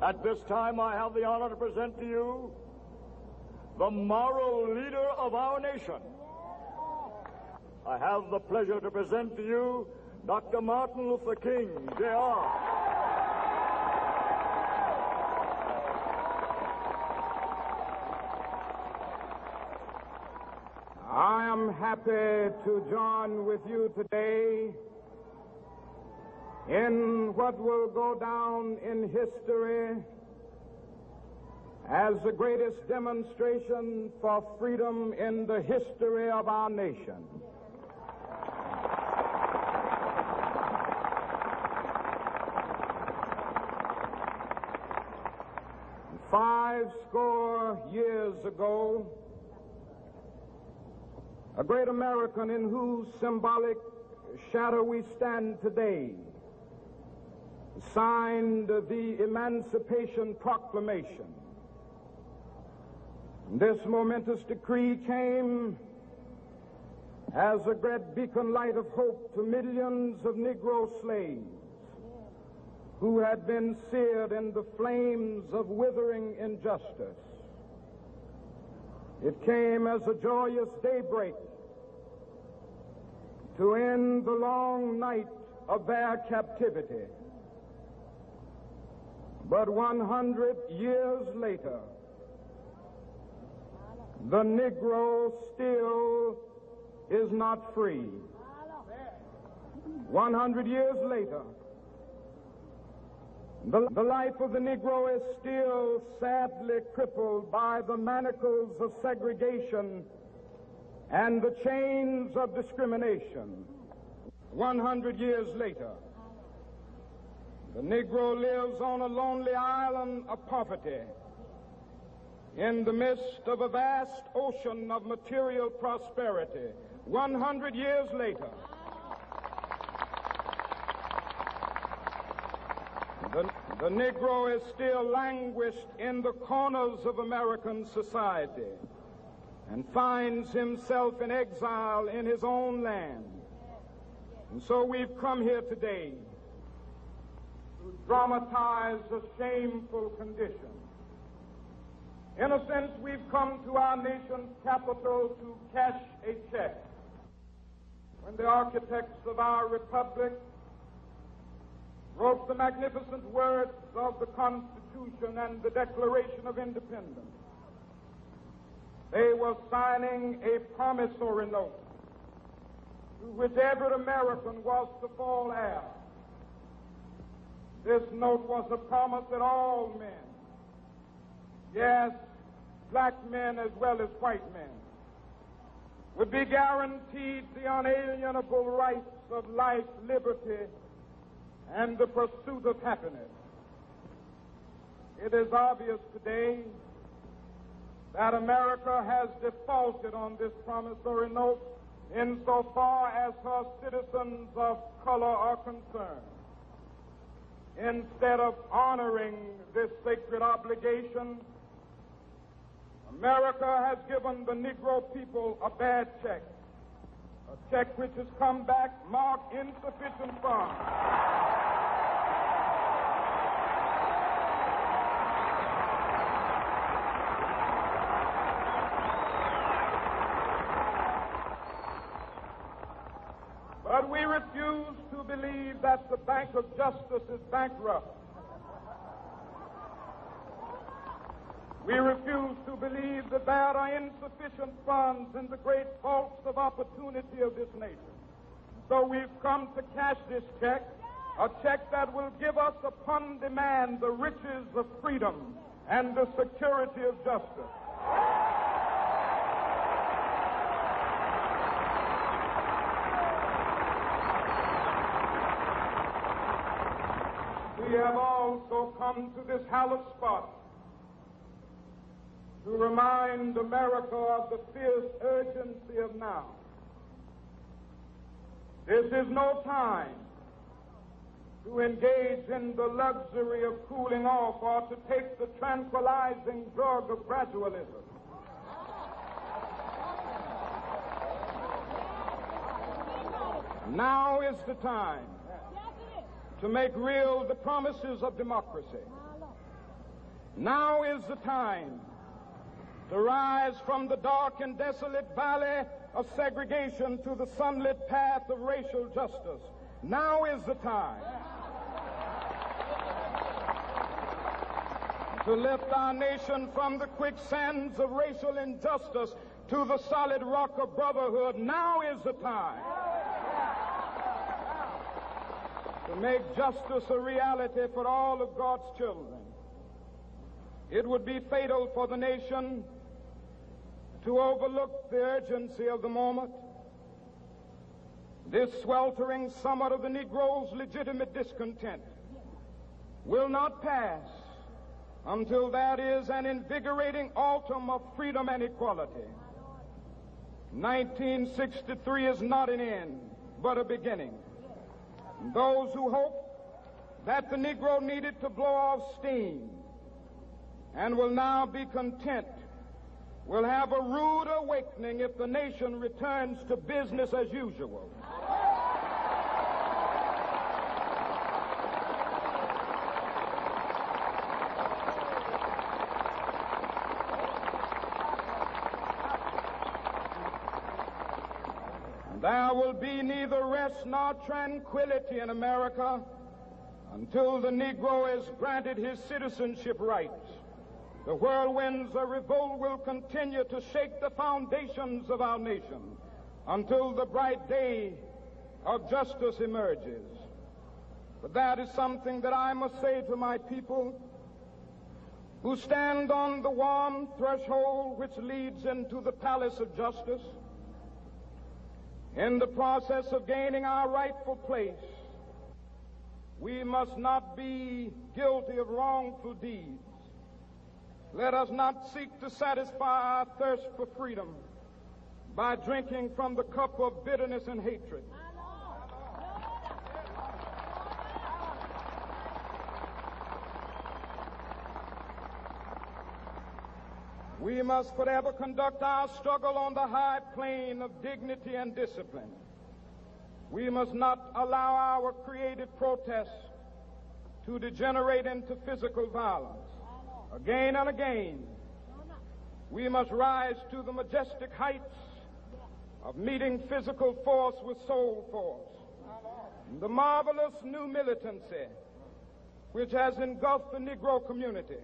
At this time, I have the honor to present to you the moral leader of our nation. I have the pleasure to present to you Dr. Martin Luther King, Jr. I am happy to join with you today in what will go down in history as the greatest demonstration for freedom in the history of our nation. Five score years ago, a great American in whose symbolic shadow we stand today signed the Emancipation Proclamation. This momentous decree came as a great beacon light of hope to millions of Negro slaves who had been seared in the flames of withering injustice. It came as a joyous daybreak to end the long night of their captivity. But 100 years later, the Negro still is not free. 100 years later, the life of the Negro is still sadly crippled by the manacles of segregation and the chains of discrimination. 100 years later, the Negro lives on a lonely island of poverty in the midst of a vast ocean of material prosperity. 100 years later, the Negro is still languished in the corners of American society and finds himself in exile in his own land. And so we've come here today to dramatize a shameful condition. In a sense, we've come to our nation's capital to cash a check. When the architects of our republic wrote the magnificent words of the Constitution and the Declaration of Independence, they were signing a promissory note to which every American was to fall heir. This note was a promise that all men, yes, black men as well as white men, would be guaranteed the unalienable rights of life, liberty, and the pursuit of happiness. It is obvious today that America has defaulted on this promissory note insofar as her citizens of color are concerned. Instead of honoring this sacred obligation, America has given the Negro people a bad check, a check which has come back marked insufficient funds. But we refuse to believe that the Bank of Justice is bankrupt. We refuse to believe that there are insufficient funds in the great vaults of opportunity of this nation. So we've come to cash this check, a check that will give us upon demand the riches of freedom and the security of justice. We have also come to this hallowed spot to remind America of the fierce urgency of now. This is no time to engage in the luxury of cooling off or to take the tranquilizing drug of gradualism. Now is the time to make real the promises of democracy. Now is the time to rise from the dark and desolate valley of segregation to the sunlit path of racial justice. Now is the time to lift our nation from the quicksands of racial injustice to the solid rock of brotherhood. Now is the time to make justice a reality for all of God's children. It would be fatal for the nation to overlook the urgency of the moment. This sweltering summit of the Negro's legitimate discontent will not pass until that is an invigorating autumn of freedom and equality. 1963 is not an end, but a beginning. Those who hope that the Negro needed to blow off steam and will now be content will have a rude awakening if the nation returns to business as usual. There will be neither rest nor tranquility in America until the Negro is granted his citizenship rights. The whirlwinds of revolt will continue to shake the foundations of our nation until the bright day of justice emerges. But that is something that I must say to my people who stand on the warm threshold which leads into the palace of justice. In the process of gaining our rightful place, we must not be guilty of wrongful deeds. Let us not seek to satisfy our thirst for freedom by drinking from the cup of bitterness and hatred. We must forever conduct our struggle on the high plane of dignity and discipline. We must not allow our creative protests to degenerate into physical violence. Again and again, we must rise to the majestic heights of meeting physical force with soul force. The marvelous new militancy which has engulfed the Negro community